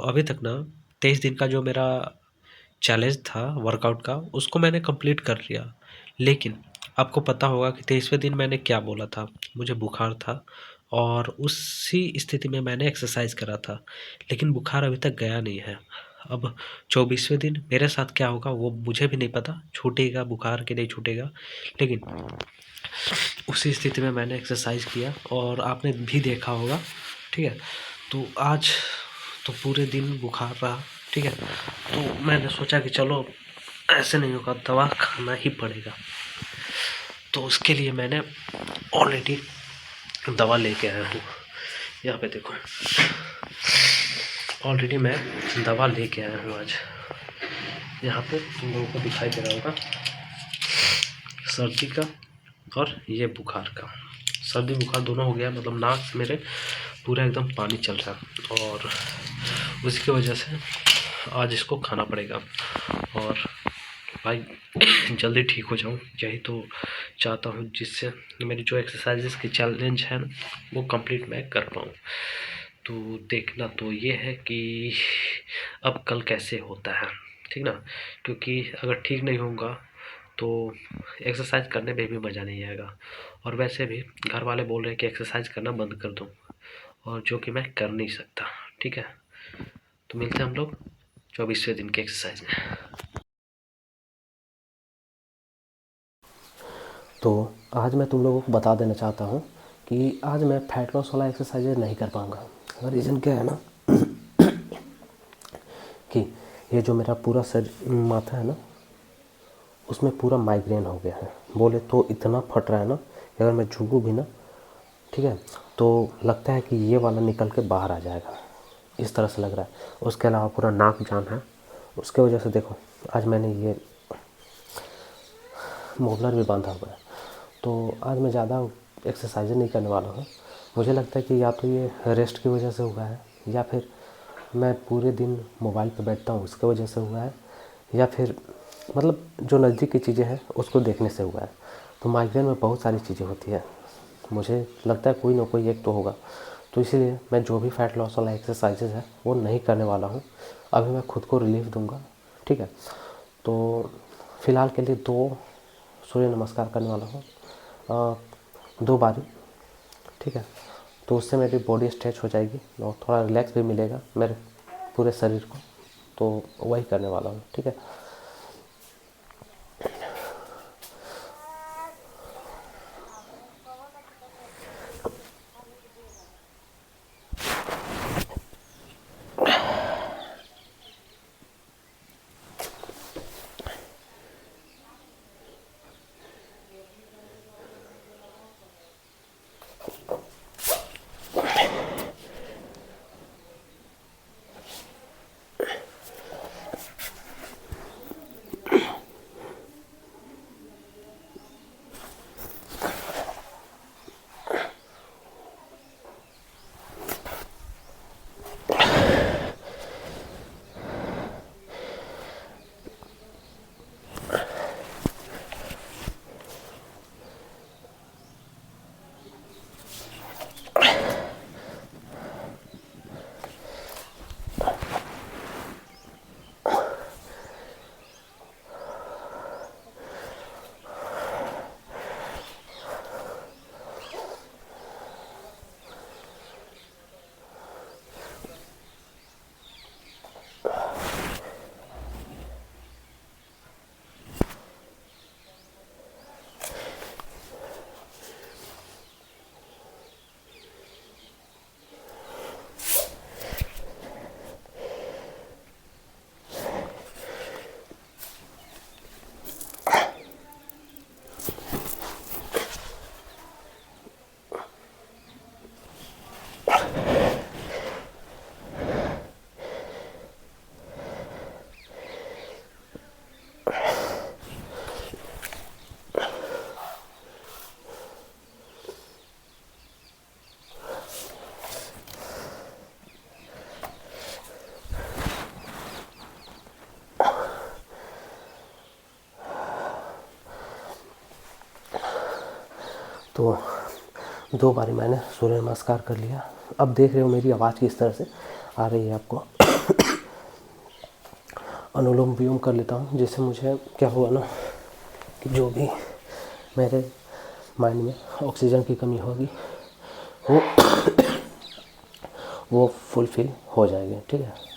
अभी तक ना 23 दिन का जो मेरा चैलेंज था वर्कआउट का, उसको मैंने कंप्लीट कर लिया। लेकिन आपको पता होगा कि 23वें दिन मैंने क्या बोला था, मुझे बुखार था और उसी स्थिति में मैंने एक्सरसाइज करा था, लेकिन बुखार अभी तक गया नहीं है। अब 24वें दिन मेरे साथ क्या होगा वो मुझे भी नहीं पता, छूटेगा बुखार कि नहीं छूटेगा। लेकिन उसी स्थिति में मैंने एक्सरसाइज किया और आपने भी देखा होगा, ठीक है। तो आज तो पूरे दिन बुखार रहा, ठीक है। तो मैंने सोचा कि चलो ऐसे नहीं होगा, दवा खाना ही पड़ेगा। तो उसके लिए मैंने ऑलरेडी दवा लेके आया हूँ। यहाँ पे देखो, ऑलरेडी मैं दवा लेके आया हूँ आज। यहाँ पे तुम लोगों को दिखाई दे रहा होगा, सर्दी का और ये बुखार का। सर्दी बुखार दोनों हो गया, मतलब नाक से मेरे पूरा एकदम पानी चल रहा है और उसकी वजह से आज इसको खाना पड़ेगा। और भाई जल्दी ठीक हो जाऊँ, यही तो चाहता हूँ, जिससे मेरी जो एक्सरसाइजेस की चैलेंज है वो कंप्लीट मैं कर पाऊँ। तो देखना तो ये है कि अब कल कैसे होता है, ठीक ना। क्योंकि अगर ठीक नहीं होगा तो एक्सरसाइज करने में भी मज़ा नहीं आएगा। और वैसे भी घर वाले बोल रहे हैं कि एक्सरसाइज करना बंद कर दो, और जो कि मैं कर नहीं सकता, ठीक है। तो मिलते हैं हम लोग 24वें दिन के एक्सरसाइज में। तो आज मैं तुम लोगों को बता देना चाहता हूँ कि आज मैं फैट लॉस वाला एक्सरसाइज नहीं कर पाऊँगा। रीज़न क्या है ना कि ये जो मेरा पूरा माथा है ना, उसमें पूरा माइग्रेन हो गया है। बोले तो इतना फट रहा है ना कि अगर मैं झुकूँ भी ना, ठीक है, तो लगता है कि ये वाला निकल के बाहर आ जाएगा, इस तरह से लग रहा है। उसके अलावा पूरा नाक जाम है, उसके वजह से देखो आज मैंने ये मोबलर भी बांधा हुआ है। तो आज मैं ज़्यादा एक्सरसाइज नहीं करने वाला हूँ। मुझे लगता है कि या तो ये रेस्ट की वजह से हुआ है, या फिर मैं पूरे दिन मोबाइल पे बैठता हूँ उसके वजह से हुआ है, या फिर मतलब जो नज़दीक की चीज़ें हैं उसको देखने से हुआ है। तो माइग्रेन में बहुत सारी चीज़ें होती है, मुझे लगता है कोई ना कोई एक तो होगा। तो इसीलिए मैं जो भी फैट लॉस वाला एक्सरसाइजेज है वो नहीं करने वाला हूँ। अभी मैं खुद को रिलीफ दूंगा, ठीक है। तो फ़िलहाल के लिए 2 सूर्य नमस्कार करने वाला हूँ, 2 बारी, ठीक है। तो उससे मेरी बॉडी स्ट्रेच हो जाएगी और थोड़ा रिलैक्स भी मिलेगा मेरे पूरे शरीर को। तो वही करने वाला हूँ, ठीक है। तो 2 बारी मैंने सूर्य नमस्कार कर लिया। अब देख रहे हो मेरी आवाज़ किस तरह से आ रही है आपको। अनुलोम विलोम कर लेता हूँ, जिससे मुझे क्या हुआ ना कि जो भी मेरे माइंड में ऑक्सीजन की कमी होगी वो वो फुलफ़िल हो जाएगी। ठीक है।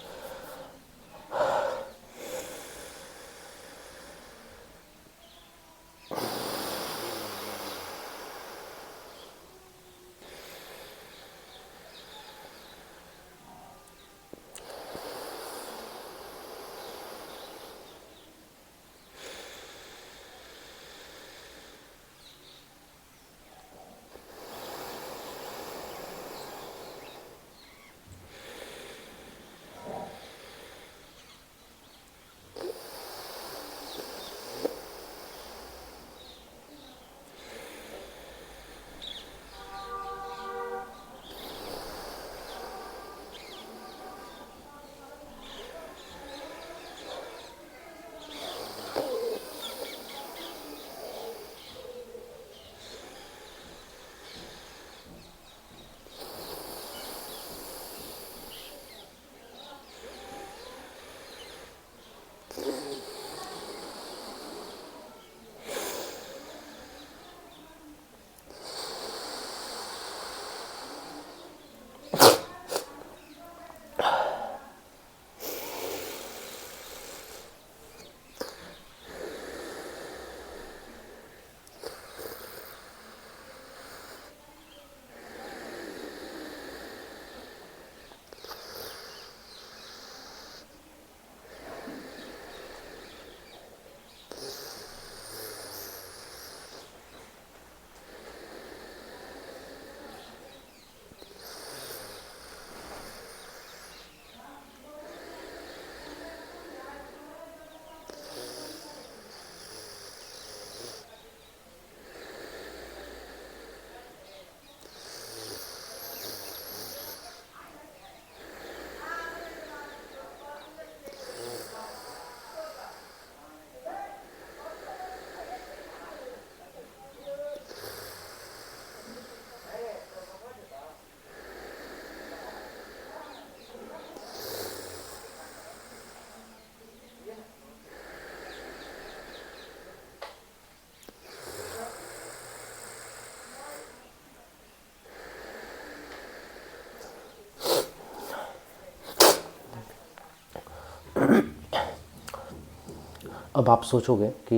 अब आप सोचोगे कि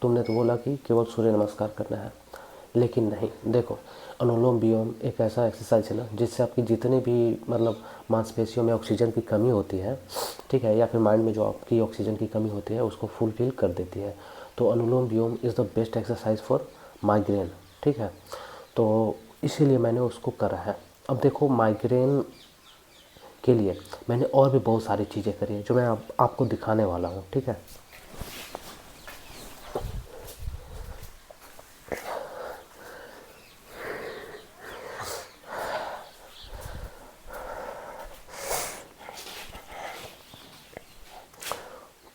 तुमने तो बोला कि केवल सूर्य नमस्कार करना है, लेकिन नहीं। देखो, अनुलोम विलोम एक ऐसा एक्सरसाइज है ना जिससे आपकी जितनी भी मतलब मांसपेशियों में ऑक्सीजन की कमी होती है, ठीक है, या फिर माइंड में जो आपकी ऑक्सीजन की कमी होती है उसको फुलफिल कर देती है। तो anulom vilom is the best exercise for migraine. ठीक है, तो इसीलिए मैंने उसको करा है। अब देखो, माइग्रेन के लिए मैंने और भी बहुत सारी चीज़ें करी हैं जो मैं आपको दिखाने वाला हूँ। ठीक है।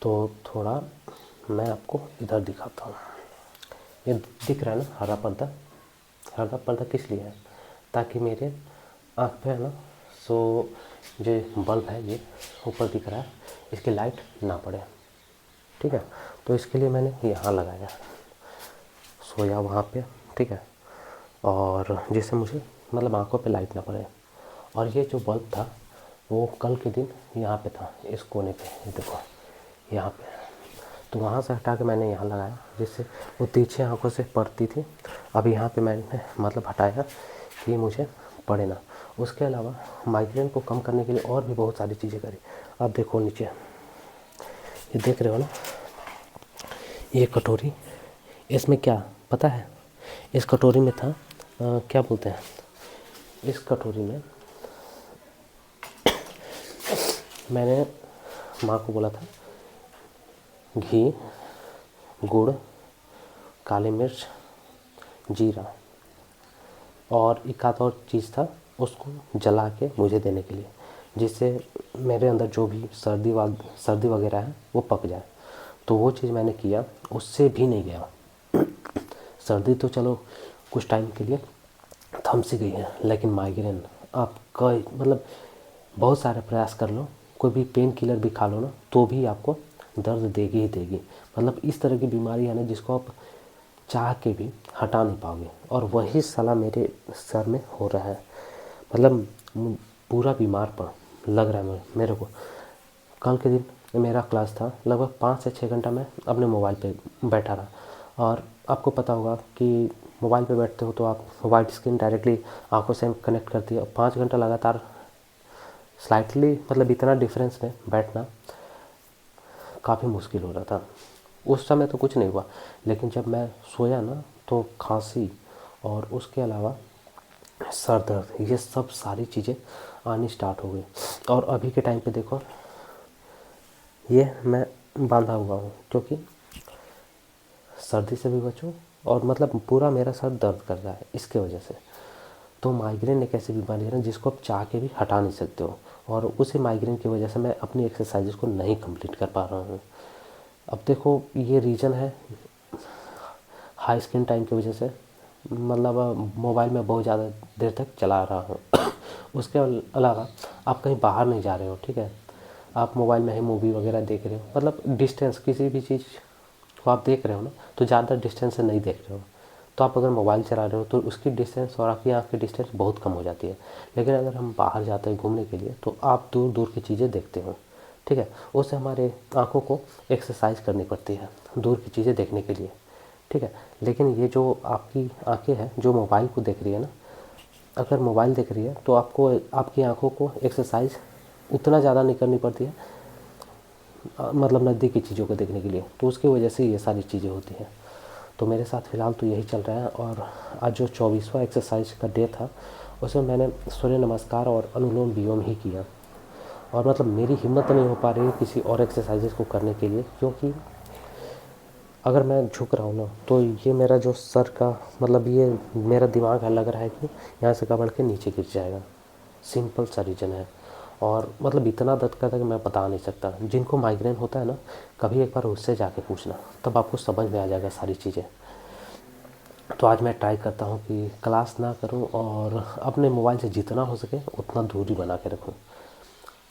तो थोड़ा मैं आपको इधर दिखाता हूँ। ये दिख रहा है ना हरा पर्दा? हरा पर्दा किस लिए है? ताकि मेरे आँख पे है ना, सो जो बल्ब है ये ऊपर दिख रहा है, इसकी लाइट ना पड़े। ठीक है, तो इसके लिए मैंने यहाँ लगाया, सोया वहाँ पे। ठीक है, और जिससे मुझे मतलब आँखों पे लाइट ना पड़े। और ये जो बल्ब था वो कल के दिन यहाँ पे था, इस कोने पे, ये देखो यहाँ पे। तो वहाँ से हटा के मैंने यहाँ लगाया जिससे वो तिरछी आँखों से पड़ती थी। अब यहाँ पे मैंने मतलब हटाया कि मुझे पड़े ना। उसके अलावा माइग्रेन को कम करने के लिए और भी बहुत सारी चीज़ें करी। अब देखो नीचे, ये देख रहे हो ना, ये कटोरी, इसमें क्या पता है? इस कटोरी में था क्या बोलते हैं, इस कटोरी में मैंने माँ को बोला था घी, गुड़, काली मिर्च, जीरा और एक आध और चीज़ था, उसको जला के मुझे देने के लिए, जिससे मेरे अंदर जो भी सर्दी वगैरह है वो पक जाए। तो वो चीज़ मैंने किया, उससे भी नहीं गया। सर्दी तो चलो कुछ टाइम के लिए थम सी गई है, लेकिन माइग्रेन आपका मतलब बहुत सारे प्रयास कर लो, कोई भी पेन किलर भी खा लो ना, तो भी आपको दर्द देगी ही देगी। मतलब इस तरह की बीमारी है ना जिसको आप चाह के भी हटा नहीं पाओगे, और वही साला मेरे सर में हो रहा है। मतलब पूरा बीमार पड़ लग रहा है मेरे को। कल के दिन मेरा क्लास था, लगभग 5 से 6 घंटा मैं अपने मोबाइल पे बैठा रहा। और आपको पता होगा कि मोबाइल पे बैठते हो तो आप वाइट स्क्रीन डायरेक्टली आंखों से कनेक्ट करती है। 5 घंटा लगातार स्लाइटली मतलब इतना डिफरेंस में बैठना काफ़ी मुश्किल हो रहा था। उस समय तो कुछ नहीं हुआ, लेकिन जब मैं सोया ना तो खांसी और उसके अलावा सर दर्द, ये सब सारी चीज़ें आनी स्टार्ट हो गई। और अभी के टाइम पे देखो, ये मैं बांधा हुआ हूँ क्योंकि सर्दी से भी बचूं, और मतलब पूरा मेरा सर दर्द कर रहा है इसके वजह से। तो माइग्रेन एक ऐसी बीमारी है ना जिसको आप चाह के भी हटा नहीं सकते हो, और उसी माइग्रेन की वजह से मैं अपनी एक्सरसाइजेस को नहीं कंप्लीट कर पा रहा हूँ। अब देखो ये रीज़न है हाई स्क्रीन टाइम की वजह से, मतलब मोबाइल में बहुत ज़्यादा देर तक चला रहा हूँ। उसके अलावा आप कहीं बाहर नहीं जा रहे हो, ठीक है, आप मोबाइल में ही मूवी वगैरह देख रहे हो, मतलब डिस्टेंस किसी भी चीज़ को आप देख रहे हो ना तो ज़्यादा डिस्टेंस से नहीं देख रहे हो। तो आप अगर मोबाइल चला रहे हो तो उसकी डिस्टेंस और आपकी आँख की डिस्टेंस बहुत कम हो जाती है। लेकिन अगर हम बाहर जाते हैं घूमने के लिए तो आप दूर दूर की चीज़ें देखते हो, ठीक है, उससे हमारे आँखों को एक्सरसाइज करनी पड़ती है दूर की चीज़ें देखने के लिए, ठीक है। लेकिन ये जो आपकी आँखें हैं जो मोबाइल को देख रही है ना, अगर मोबाइल देख रही है तो आपको आपकी आँखों को एक्सरसाइज उतना ज़्यादा नहीं करनी पड़ती है, मतलब नज़दीक की चीज़ों को देखने के लिए, तो उसकी वजह से ये सारी चीज़ें होती हैं। तो मेरे साथ फ़िलहाल तो यही चल रहा है। और आज जो 24वां एक्सरसाइज का डे था उसमें मैंने सूर्य नमस्कार और अनुलोम विलोम ही किया, और मतलब मेरी हिम्मत नहीं हो पा रही है किसी और एक्सरसाइजेस को करने के लिए, क्योंकि अगर मैं झुक रहा हूँ ना तो ये मेरा जो सर का मतलब ये मेरा दिमाग है लग रहा है कि यहाँ से कबड़ के नीचे गिर जाएगा। सिंपल सा रीज़न है, और मतलब इतना दर्द करता है कि मैं बता नहीं सकता। जिनको माइग्रेन होता है ना, कभी एक बार उससे जाके पूछना, तब आपको समझ में आ जाएगा सारी चीज़ें। तो आज मैं ट्राई करता हूँ कि क्लास ना करूँ और अपने मोबाइल से जितना हो सके उतना दूरी बना के रखूँ।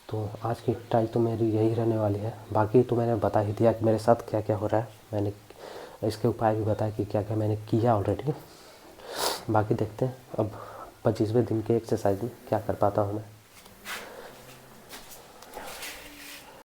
तो आज की ट्राई तो मेरी यही रहने वाली है। बाकी तो मैंने बता ही दिया कि मेरे साथ क्या क्या हो रहा है, मैंने इसके उपाय भी बताया कि क्या क्या मैंने किया ऑलरेडी। बाकी देखते हैं अब 25वें दिन के एक्सरसाइज में क्या कर पाता हूँ मैं।